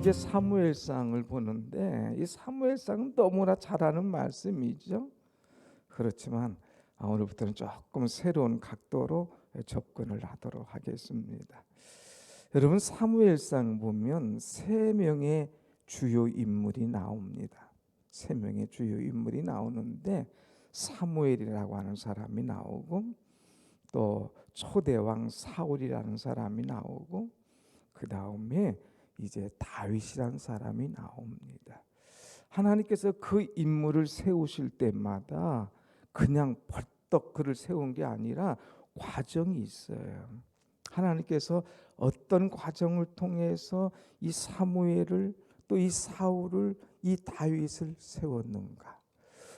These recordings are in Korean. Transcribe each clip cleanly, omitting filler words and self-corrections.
이제 사무엘상을 보는데 이 사무엘상은 너무나 잘 아는 말씀이죠. 그렇지만 오늘부터는 조금 새로운 각도로 접근을 하도록 하겠습니다. 여러분, 사무엘상 보면 세 명의 주요 인물이 나옵니다. 세 명의 주요 인물이 나오는데 사무엘이라고 하는 사람이 나오고 또 초대왕 사울이라는 사람이 나오고 그 다음에 이제 다윗이라는 사람이 나옵니다. 하나님께서 그 인물을 세우실 때마다 그냥 벌떡 그를 세운 게 아니라 과정이 있어요. 하나님께서 어떤 과정을 통해서 이 사무엘을 또 이 사울을 이 다윗을 세웠는가,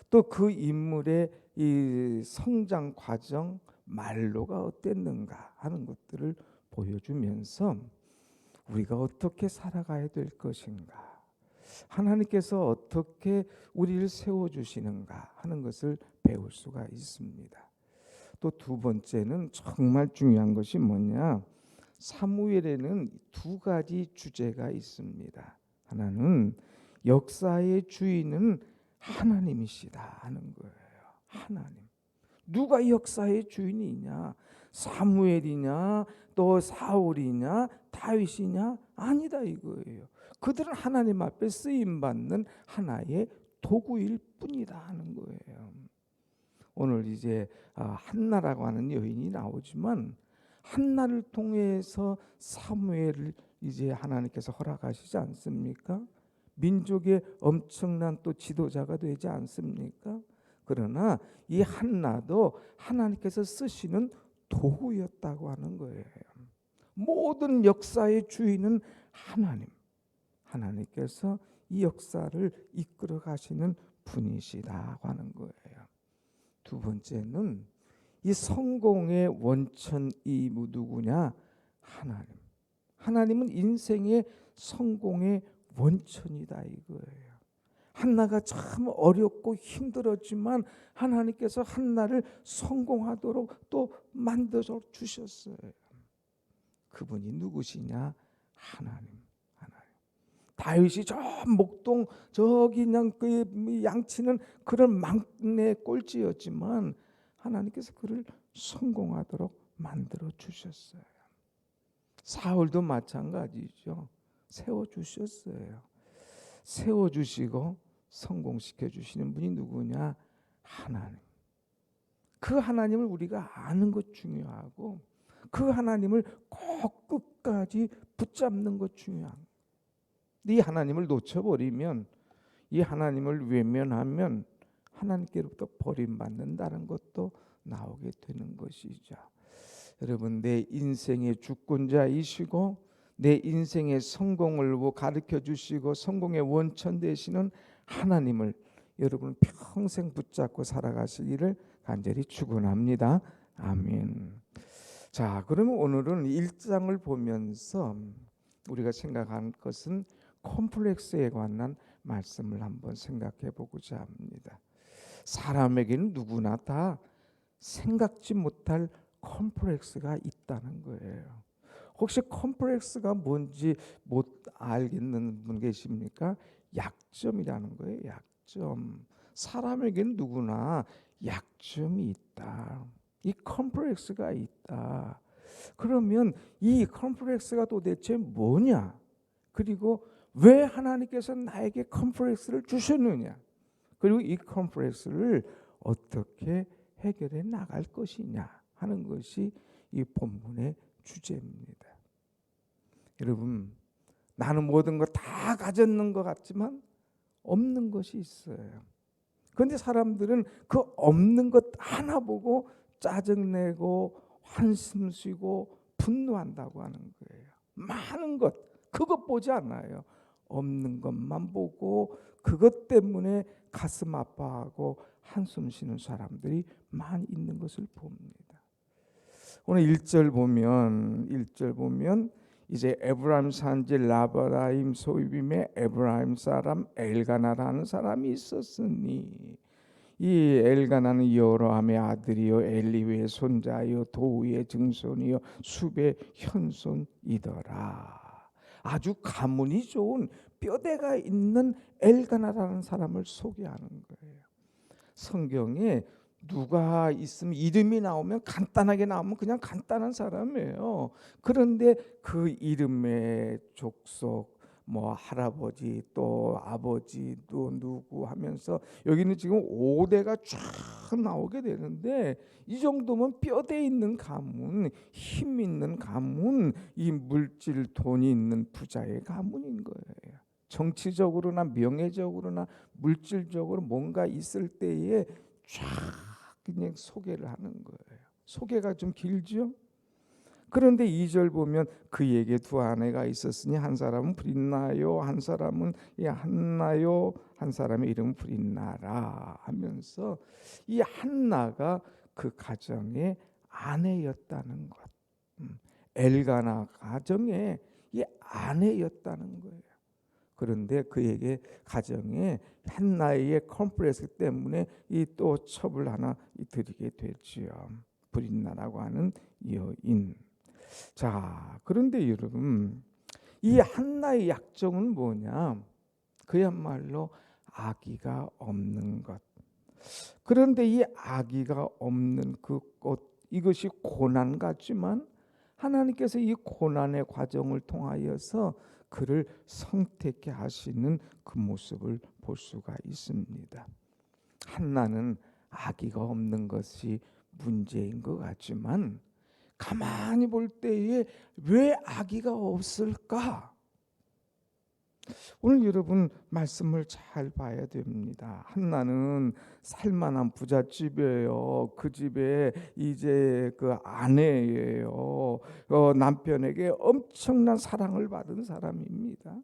또 그 인물의 이 성장 과정 말로가 어땠는가 하는 것들을 보여주면서 우리가 어떻게 살아가야 될 것인가, 하나님께서 어떻게 우리를 세워주시는가 하는 것을 배울 수가 있습니다. 또 두 번째는 정말 중요한 것이 뭐냐, 사무엘에는 두 가지 주제가 있습니다. 하나는 역사의 주인은 하나님이시다 하는 거예요. 하나님. 누가 역사의 주인이냐? 사무엘이냐, 또 사울이냐, 다윗이냐? 아니다 이거예요. 그들은 하나님 앞에 쓰임 받는 하나의 도구일 뿐이다 하는 거예요. 오늘 이제 한나라고 하는 여인이 나오지만 한나를 통해서 사무엘을 이제 하나님께서 허락하시지 않습니까? 민족의 엄청난 또 지도자가 되지 않습니까? 그러나 이 한나도 하나님께서 쓰시는 도구였다고 하는 거예요. 모든 역사의 주인은 하나님. 하나님께서 이 역사를 이끌어 가시는 분이시다고 하는 거예요. 두 번째는 이 성공의 원천이 누구냐? 하나님. 하나님은 인생의 성공의 원천이다 이거예요. 한나가 참 어렵고 힘들었지만 하나님께서 한나를 성공하도록 또 만들어 주셨어요. 그분이 누구시냐? 하나님. 다윗이 저 목동 저기 그냥 그 양치는 그런 막내 꼴찌였지만 하나님께서 그를 성공하도록 만들어 주셨어요. 사울도 마찬가지죠. 세워주셨어요. 세워주시고 성공시켜 주시는 분이 누구냐? 하나님. 그 하나님을 우리가 아는 것 중요하고 그 하나님을 꼭 끝까지 붙잡는 것 중요한. 이 하나님을 놓쳐버리면, 이 하나님을 외면하면 하나님께로부터 버림받는다는 것도 나오게 되는 것이죠. 여러분, 내 인생의 주권자이시고 내 인생의 성공을 가르쳐 주시고 성공의 원천 되시는 하나님을 여러분 평생 붙잡고 살아가시기를 간절히 축원합니다. 아멘. 자, 그러면 오늘은 1장을 보면서 우리가 생각한 것은 콤플렉스에 관한 말씀을 한번 생각해 보고자 합니다. 사람에게는 누구나 다 생각지 못할 콤플렉스가 있다는 거예요. 혹시 콤플렉스가 뭔지 못 알겠는 분 계십니까? 약점이라는 거예요. 약점. 사람에게는 누구나 약점이 있다. 이 콤플렉스가 있다. 그러면 이 콤플렉스가 도대체 뭐냐? 그리고 왜 하나님께서 나에게 콤플렉스를 주셨느냐? 그리고 이 콤플렉스를 어떻게 해결해 나갈 것이냐 하는 것이 이 본문의 주제입니다. 여러분, 나는 모든 거 다 가졌는 것 같지만 없는 것이 있어요. 그런데 사람들은 그 없는 것 하나 보고 짜증내고 한숨 쉬고 분노한다고 하는 거예요. 많은 것, 그것 보지 않아요. 없는 것만 보고 그것 때문에 가슴 아파하고 한숨 쉬는 사람들이 많이 있는 것을 봅니다. 오늘 1절 보면 이제 에브라임 산지 라바라임 소입임에 에브라임 사람 엘가나라는 사람이 있었으니 이 엘가나는 여로함의 아들이요 엘리후의 손자요 도우의 증손이요 숲의 현손이더라. 아주 가문이 좋은 뼈대가 있는 엘가나라는 사람을 소개하는 거예요. 성경에 누가 있으면 이름이 나오면 간단하게 나오면 그냥 간단한 사람이에요. 그런데 그 이름의 족속, 뭐 할아버지 또 아버지 또 누구 하면서 여기는 지금 5대가 쫙 나오게 되는데, 이 정도면 뼈대 있는 가문, 힘 있는 가문, 이 물질 돈이 있는 부자의 가문인 거예요. 정치적으로나 명예적으로나 물질적으로 뭔가 있을 때에 쫙 그냥 소개를 하는 거예요. 소개가 좀 길죠? 그런데 2절 보면 그에게 두 아내가 있었으니 한 사람은 브릿나요, 한 사람은 한나요, 한 사람의 이름은 브릿나라 하면서 이 한나가 그 가정의 아내였다는 것. 엘가나 가정의 이 아내였다는 거예요. 그런데 그에게 가정에 한나의 컴플렉스 때문에 이 또 첩을 하나 드리게 됐지요. 브릿나라고 하는 여인. 자, 그런데 여러분, 이 한나의 약점은 뭐냐? 그야말로 아기가 없는 것. 그런데 이 아기가 없는 그 것, 이것이 고난 같지만 하나님께서 이 고난의 과정을 통하여서 그를 성택케 하시는 그 모습을 볼 수가 있습니다. 한나는 아기가 없는 것이 문제인 것 같지만 가만히 볼 때에 왜 아기가 없을까? 오늘 여러분 말씀을 잘 봐야 됩니다. 한나는 살만한 부잣집이에요. 그 집에 이제 그 아내예요. 남편에게 엄청난 사랑을 받은 사람입니다.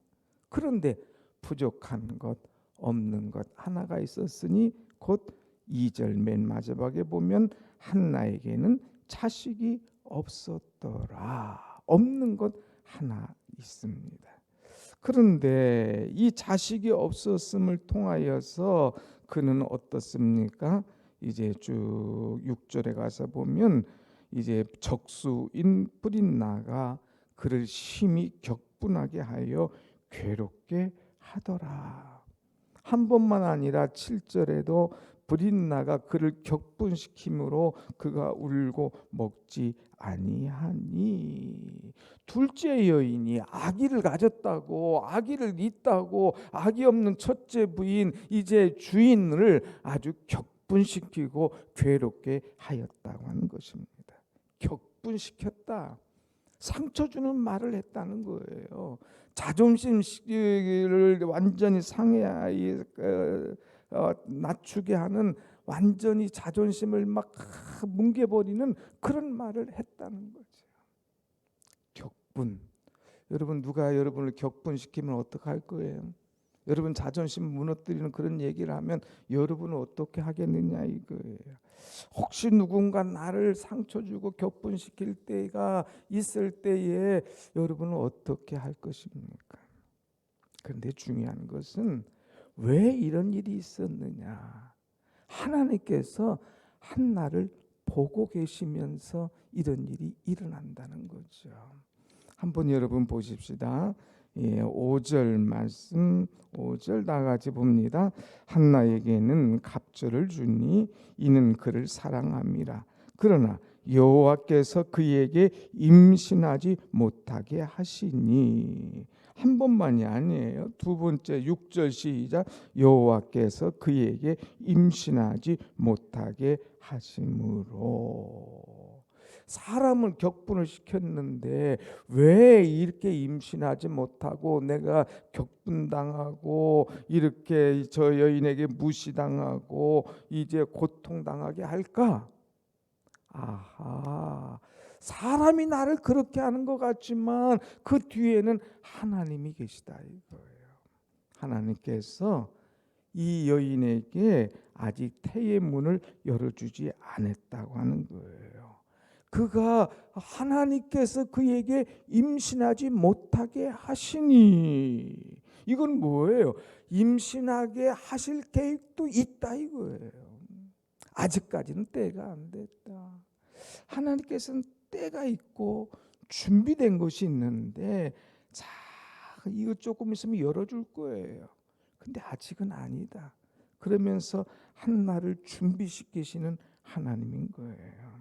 그런데 부족한 것, 없는 것 하나가 있었으니 곧 2절 맨 마지막에 보면 한나에게는 자식이 없었더라. 없는 것 하나 있습니다. 그런데 이 자식이 없었음을 통하여서 그는 어떻습니까? 이제 쭉 6절에 가서 보면 이제 적수인 브릿나가 그를 심히 격분하게 하여 괴롭게 하더라. 한 번만 아니라 7절에도 브릿나가 그를 격분시킴으로 그가 울고 먹지 아니하니. 둘째 여인이 아기를 가졌다고, 아기를 잇다고, 아기 없는 첫째 부인 이제 주인을 아주 격분시키고 괴롭게 하였다고 하는 것입니다. 격분시켰다. 상처 주는 말을 했다는 거예요. 자존심을 완전히 상해 낮추게 하는, 완전히 자존심을 막 뭉개버리는 그런 말을 했다는 거죠. 격분. 여러분, 누가 여러분을 격분시키면 어떡할 거예요? 여러분 자존심 무너뜨리는 그런 얘기를 하면 여러분은 어떻게 하겠느냐 이거예요. 혹시 누군가 나를 상처 주고 격분시킬 때가 있을 때에 여러분은 어떻게 할 것입니까? 그런데 중요한 것은 왜 이런 일이 있었느냐? 하나님께서 한나를 보고 계시면서 이런 일이 일어난다는 거죠. 한번 여러분 보십시다. 5절 말씀, 5절 다 같이 봅니다. 한나에게는 갑절을 주니 이는 그를 사랑함이라. 그러나 여호와께서 그에게 임신하지 못하게 하시니. 한 번만이 아니에요. 두 번째 6절 시작. 여호와께서 그에게 임신하지 못하게 하심으로. 사람을 격분을 시켰는데 왜 이렇게 임신하지 못하고 내가 격분당하고 이렇게 저 여인에게 무시당하고 이제 고통당하게 할까? 아하, 사람이 나를 그렇게 하는 것 같지만 그 뒤에는 하나님이 계시다 이거예요. 하나님께서 이 여인에게 아직 태의 문을 열어주지 않았다고 하는 거예요. 그가 하나님께서 그에게 임신하지 못하게 하시니. 이건 뭐예요? 임신하게 하실 계획도 있다 이거예요. 아직까지는 때가 안 됐다. 하나님께서는 때가 있고 준비된 것이 있는데 이거 조금 있으면 열어줄 거예요. 근데 아직은 아니다. 그러면서 한나를 준비시키시는 하나님인 거예요.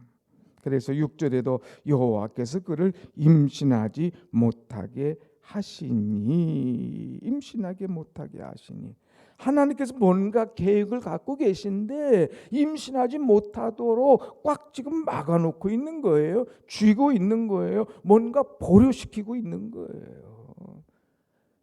그래서 6절에도 여호와께서 그를 임신하지 못하게 하시니, 임신하게 못하게 하시니, 하나님께서 뭔가 계획을 갖고 계신데 임신하지 못하도록 꽉 지금 막아놓고 있는 거예요. 쥐고 있는 거예요. 뭔가 보류시키고 있는 거예요.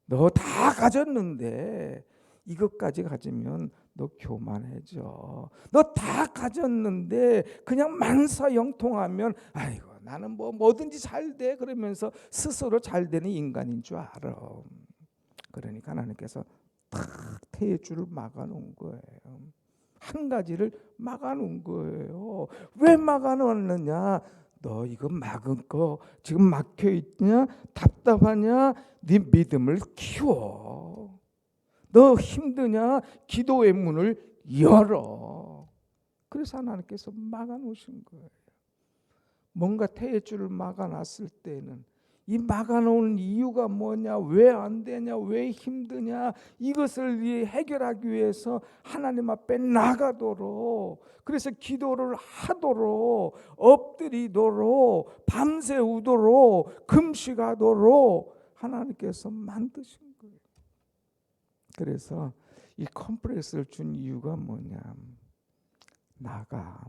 너 다 가졌는데 이것까지 가지면 너 교만해져. 너 다 가졌는데 그냥 만사형통하면 아이고 나는 뭐 뭐든지 잘 돼 그러면서 스스로 잘 되는 인간인 줄 알아. 그러니까 하나님께서 탁 태줄을 막아놓은 거예요. 한 가지를 막아놓은 거예요. 왜 막아놓았느냐? 너 이거 막은 거 지금 막혀 있냐? 답답하냐? 네 믿음을 키워. 너 힘드냐? 기도의 문을 열어. 그래서 하나님께서 막아놓으신 거예요. 뭔가 태줄을 막아놨을 때는 이 막아놓은 이유가 뭐냐, 왜 안 되냐, 왜 힘드냐, 이것을 해결하기 위해서 하나님 앞에 나가도록, 그래서 기도를 하도록, 엎드리도록, 밤새우도록, 금식하도록 하나님께서 만드신 거예요. 그래서 이 컴플렉스를 준 이유가 뭐냐, 나가.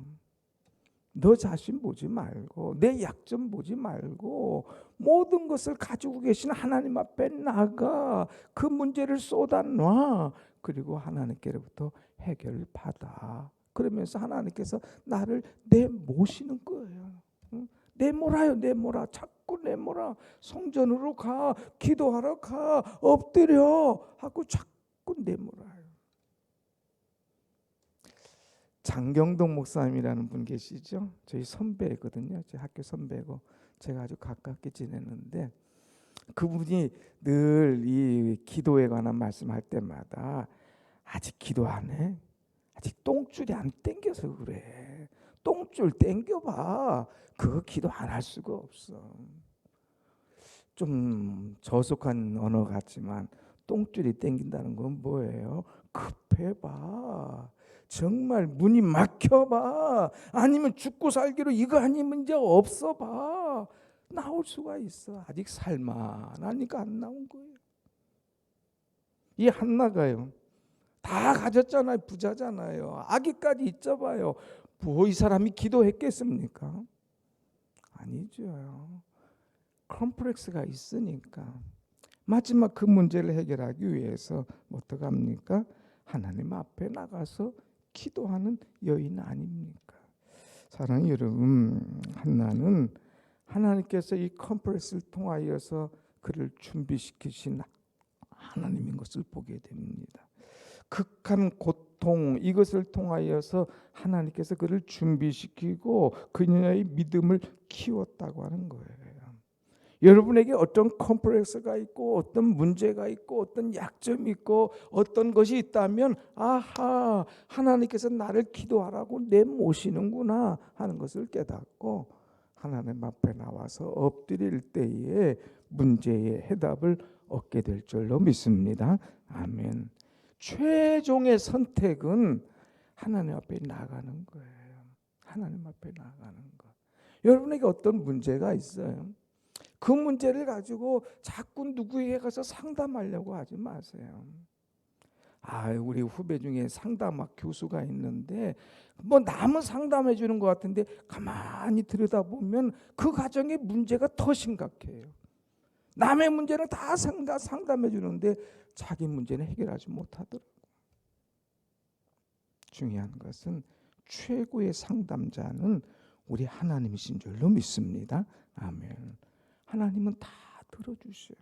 너 자신 보지 말고 내 약점 보지 말고 모든 것을 가지고 계신 하나님 앞에 나가 그 문제를 쏟아놔. 그리고 하나님께로부터 해결을 받아. 그러면서 하나님께서 나를 내모시는 거예요. 내몰아요. 내몰아. 자꾸 내몰아. 성전으로 가. 기도하러 가. 엎드려 하고 자꾸 내몰아요. 장경동 목사님이라는 분 계시죠? 저희 선배거든요. 제 학교 선배고 제가 아주 가깝게 지냈는데 그분이 늘 이 기도에 관한 말씀할 때마다 아직 기도 안 해? 아직 똥줄이 안 땡겨서 그래. 똥줄 땡겨봐. 그거 기도 안 할 수가 없어. 좀 저속한 언어 같지만 똥줄이 땡긴다는 건 뭐예요? 급해봐. 정말 문이 막혀봐. 아니면 죽고 살기로 이거 아니면 이제 없어봐. 나올 수가 있어. 아직 살만하니까 안 나온 거예요. 이 한나가요. 다 가졌잖아요. 부자잖아요. 아기까지 있어봐요. 뭐 이 사람이 기도했겠습니까? 아니죠. 컴플렉스가 있으니까 마지막 그 문제를 해결하기 위해서 어떡합니까? 하나님 앞에 나가서 기도하는 여인 아닙니까? 사랑하는 여러분, 한나는 하나님께서 이 컴플렉스를 통하여서 그를 준비시키신 하나님인 것을 보게 됩니다. 극한 고통 이것을 통하여서 하나님께서 그를 준비시키고 그녀의 믿음을 키웠다고 하는 거예요. 여러분에게 어떤 컴플렉스가 있고 어떤 문제가 있고 어떤 약점이 있고 어떤 것이 있다면 아하 하나님께서 나를 기도하라고 내모시는구나 하는 것을 깨닫고 하나님 앞에 나와서 엎드릴 때에 문제의 해답을 얻게 될 줄로 믿습니다. 아멘. 최종의 선택은 하나님 앞에 나가는 거예요. 하나님 앞에 나가는 거. 여러분에게 어떤 문제가 있어요? 그 문제를 가지고 자꾸 누구에게 가서 상담하려고 하지 마세요. 우리 후배 중에 상담학 교수가 있는데 뭐 남은 상담해 주는 것 같은데 가만히 들여다보면 그 가정의 문제가 더 심각해요. 남의 문제는 다 상담해 주는데 자기 문제는 해결하지 못하더라고요. 중요한 것은 최고의 상담자는 우리 하나님이신 줄로 믿습니다. 아멘. 하나님은 다 들어주셔요.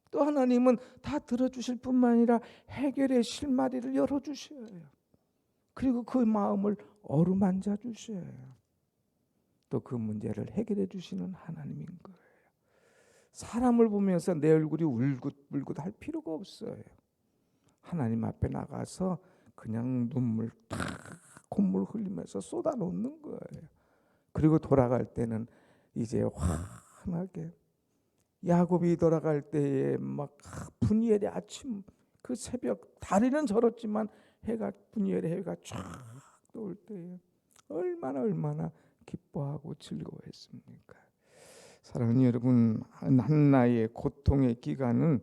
또 하나님은 다 들어주실 뿐만 아니라 해결의 실마리를 열어주셔요. 그리고 그 마음을 어루만져 주셔요. 또 그 문제를 해결해 주시는 하나님인 거예요. 사람을 보면서 내 얼굴이 울긋불긋 할 필요가 없어요. 하나님 앞에 나가서 그냥 눈물 탁 콧물 흘리면서 쏟아놓는 거예요. 그리고 돌아갈 때는 이제 환하게 야곱이 돌아갈 때에 막 분이엘의 아침 그 새벽 다리는 절었지만 해가 분이엘의 해가 쫙 떠올 때에 얼마나 기뻐하고 즐거워했습니까? 사랑하는 여러분, 한나의 고통의 기간은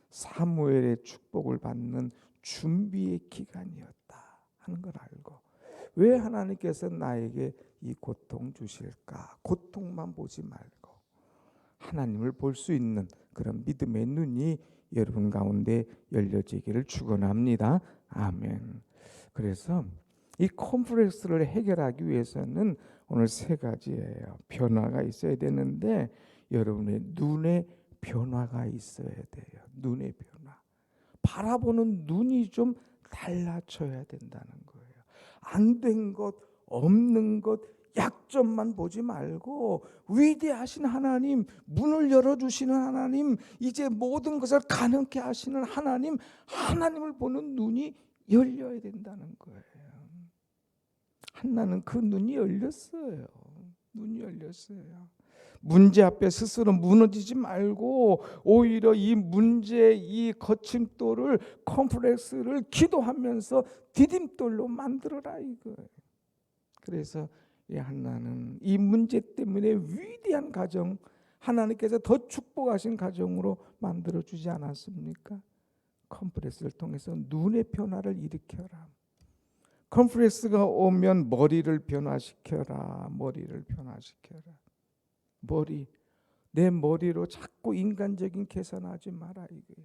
사무엘의 축복을 받는 준비의 기간이었다 하는 걸 알고, 왜 하나님께서 나에게 이 고통 주실까? 고통만 보지 말고 하나님을 볼 수 있는 그런 믿음의 눈이 여러분 가운데 열려지기를 축원합니다. 아멘. 그래서 이 컴플렉스를 해결하기 위해서는 오늘 세 가지예요. 변화가 있어야 되는데 여러분의 눈의 변화가 있어야 돼요. 눈의 변화. 바라보는 눈이 좀 달라져야 된다는 거예요. 안 된 것, 없는 것, 약점만 보지 말고 위대하신 하나님, 문을 열어주시는 하나님, 이제 모든 것을 가능케 하시는 하나님, 하나님을 보는 눈이 열려야 된다는 거예요. 한나는 그 눈이 열렸어요. 눈이 열렸어요. 문제 앞에 스스로 무너지지 말고 오히려 이 문제, 이 거침돌을, 컴플렉스를 기도하면서 디딤돌로 만들어라 이거예요. 그래서 이 한나는 이 문제 때문에 위대한 가정, 하나님께서 더 축복하신 가정으로 만들어주지 않았습니까? 컴플렉스를 통해서 눈의 변화를 일으켜라. 컴플렉스가 오면 머리를 변화시켜라. 머리를 변화시켜라. 머리, 내 머리로 자꾸 인간적인 계산하지 마라 이게.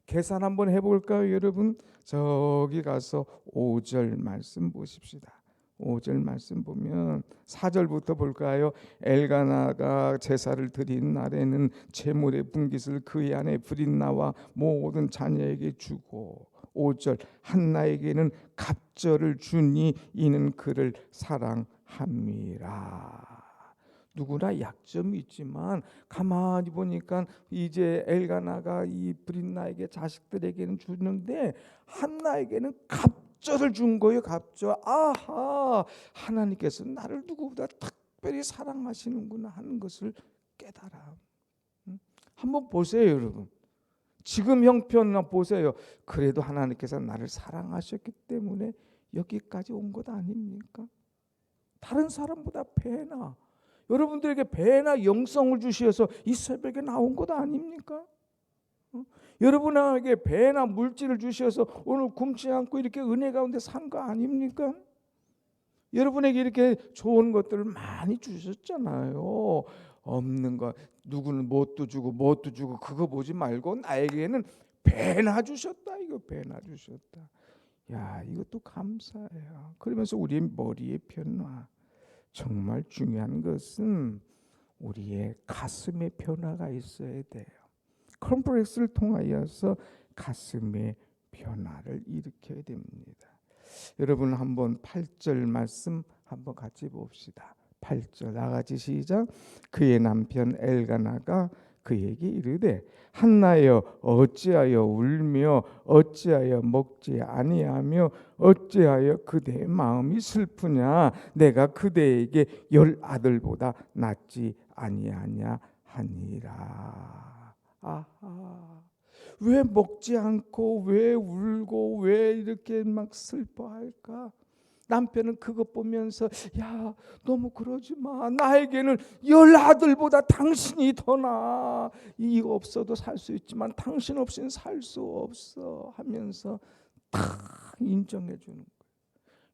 계산 한번 해볼까요, 여러분? 저기 가서 5절 말씀 보십시다. 5절 말씀 보면 4절부터 볼까요? 엘가나가 제사를 드린 날에는 제물의 분깃을 그의 안에 불이 나와 모든 자녀에게 주고, 5절 한나에게는 갑절을 주니 이는 그를 사랑함이라. 누구나 약점이 있지만 가만히 보니까 이제 엘가나가 이 브릿나에게 자식들에게는 주는데 한나에게는 갑절을 준 거예요. 갑절. 아하, 하나님께서 나를 누구보다 특별히 사랑하시는구나 하는 것을 깨달아. 한번 보세요, 여러분. 지금 형편 보세요. 그래도 하나님께서 나를 사랑하셨기 때문에 여기까지 온 것 아닙니까? 다른 사람보다 배나, 여러분들에게 배나 영성을 주셔서 이 새벽에 나온 것 아닙니까? 여러분에게 배나 물질을 주셔서 오늘 굶지 않고 이렇게 은혜 가운데 산 거 아닙니까? 여러분에게 이렇게 좋은 것들을 많이 주셨잖아요. 없는 거, 누구는 뭣도 주고 그거 보지 말고 나에게는 배나 주셨다. 이거 배나 주셨다. 야, 이것도 감사해요. 그러면서 우리의 머리의 변화, 정말 중요한 것은 우리의 가슴의 변화가 있어야 돼요. 컴플렉스를 통하여서 가슴의 변화를 일으켜야 됩니다. 여러분 한번 8절 말씀 한번 같이 봅시다. 8절 나같이 시작. 그의 남편 엘가나가 그에게 이르되 한나여 어찌하여 울며 어찌하여 먹지 아니하며 어찌하여 그대의 마음이 슬프냐. 내가 그대에게 10 아들보다 낫지 아니하냐 하니라. 아하, 왜 먹지 않고 왜 울고 왜 이렇게 막 슬퍼할까? 남편은 그것 보면서 야, 너무 그러지 마. 나에게는 10 아들보다 당신이 더 나아. 이거 없어도 살 수 있지만 당신 없이는 살 수 없어 하면서 다 인정해 주는 거예요.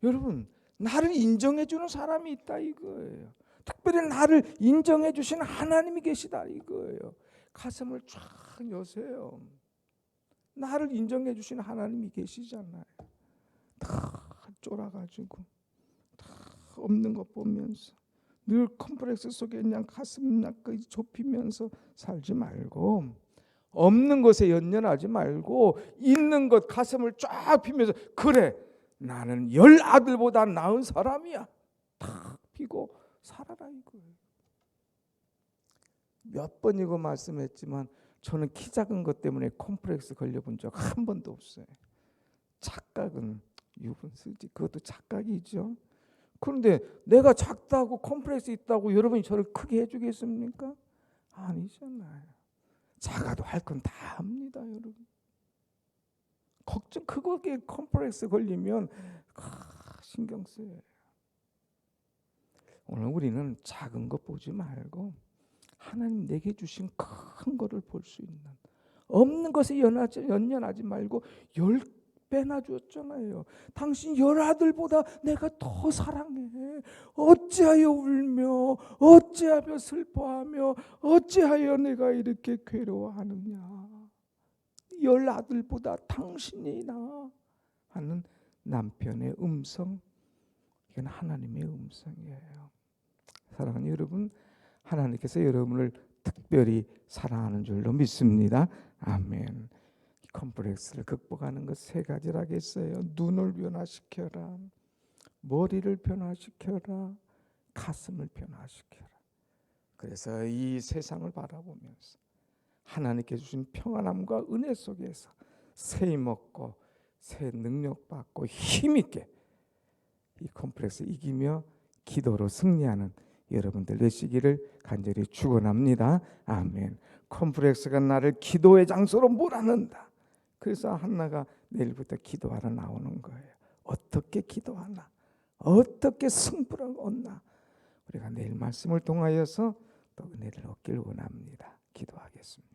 여러분, 나를 인정해 주는 사람이 있다 이거예요. 특별히 나를 인정해 주시는 하나님이 계시다 이거예요. 가슴을 쫙 여세요. 나를 인정해 주시는 하나님이 계시잖아요. 다 쫄아가지고 다 없는 것 보면서 늘 컴플렉스 속에 그냥 가슴 약간 좁히면서 살지 말고, 없는 것에 연연하지 말고 있는 것 가슴을 쫙 피면서 그래, 나는 10 아들보다 나은 사람이야. 탁 피고 살아라 이거예요. 몇 번이고 말씀했지만 저는 키 작은 것 때문에 컴플렉스 걸려본 적 한 번도 없어요. 착각은 유분수지, 그것도 착각이죠. 그런데 내가 작다고 컴플렉스 있다고 여러분이 저를 크게 해주겠습니까? 아니잖아요. 작아도 할 건 다 합니다, 여러분. 걱정 그거에 컴플렉스 걸리면 신경 쓰여요. 오늘 우리는 작은 것 보지 말고 하나님 내게 주신 큰 거를 볼 수 있는, 없는 것에 연연하지 말고 10배나 주었잖아요. 당신 10아들보다 내가 더 사랑해. 어찌하여 울며 어찌하여 슬퍼하며 어찌하여 내가 이렇게 괴로워하느냐. 10아들보다 당신이 나 하는 남편의 음성, 이건 하나님의 음성이에요. 사랑하는 여러분, 하나님께서 여러분을 특별히 사랑하는 줄로 믿습니다. 아멘. 컴플렉스를 극복하는 것 3가지라겠어요. 눈을 변화시켜라, 머리를 변화시켜라, 가슴을 변화시켜라. 그래서 이 세상을 바라보면서 하나님께 주신 평안함과 은혜 속에서 새 먹고 새 능력 받고 힘있게 이 컴플렉스 이기며 기도로 승리하는 여러분들 되시기를 간절히 축원합니다. 아멘. 컴플렉스가 나를 기도의 장소로 몰아넣는다. 그래서 한나가 내일부터 기도하러 나오는 거예요. 어떻게 기도하나, 어떻게 승부를 얻나, 우리가 내일 말씀을 통하여서 또 은혜를 얻길 원합니다. 기도하겠습니다.